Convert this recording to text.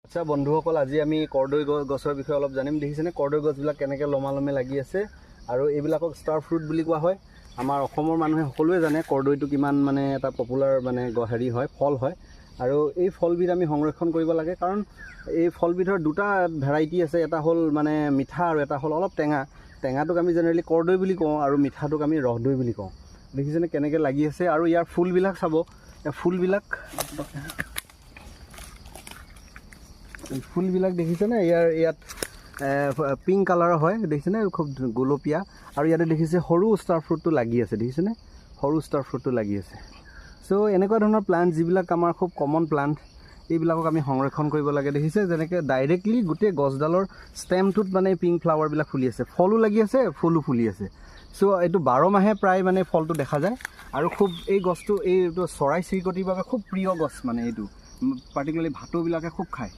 আচ্ছা বন্ধুসকল, আজি আমি কৰ্দৈ গছৰ বিষয়ে অলপ জানিম। দেখিছেনে কৰ্দৈ গছবিলাক কেনেকৈ লমালমে লাগি আছে, আৰু এইবিলাকক ষ্টাৰ ফ্ৰুট বুলি কোৱা হয়। আমাৰ অসমৰ মানুহে সকলোৱে জানে কৰ্দৈটো কিমান মানে এটা পপুলাৰ মানে হেৰি হয়, ফল হয়। আৰু এই ফলবিধ আমি সংৰক্ষণ কৰিব লাগে, কাৰণ এই ফলবিধৰ দুটা ভেৰাইটি আছে। এটা হ'ল মানে মিঠা আৰু এটা হ'ল অলপ টেঙা। টেঙাটোক আমি জেনেৰেলি কৰ্দৈ বুলি কওঁ আৰু মিঠাটোক আমি ৰসদৈ বুলি কওঁ। দেখিছেনে কেনেকৈ লাগি আছে, আৰু ইয়াৰ ফুলবিলাক চাব। ফুলবিলাক দেখিছেনে, ইয়াত পিংক কালাৰৰ হয়, দেখিছেনে, খুব গোলপীয়া। আৰু ইয়াতে দেখিছে সৰু ষ্টাৰ ফ্ৰুটটো লাগি আছে, দেখিছেনে সৰু ষ্টাৰ ফ্ৰুটটো লাগি আছে। চ' এনেকুৱা ধৰণৰ প্লাণ্ট যিবিলাক আমাৰ খুব কমন প্লাণ্ট, এইবিলাকক আমি সংৰক্ষণ কৰিব লাগে। দেখিছে যেনেকৈ ডাইৰেক্টলি গোটেই গছডালৰ ষ্টেমটোত মানে পিংক ফ্লাৱাৰবিলাক ফুলি আছে, ফলো লাগি আছে, ফুলো ফুলি আছে। চ' এইটো 12 মাহে প্ৰায় মানে ফলটো দেখা যায়। আৰু খুব এই গছটো এইটো চৰাই চিৰিকটিৰ বাবে খুব প্ৰিয় গছ, মানে এইটো পাৰ্টিকুলাৰলি ভাটৌবিলাকে খুব খায়।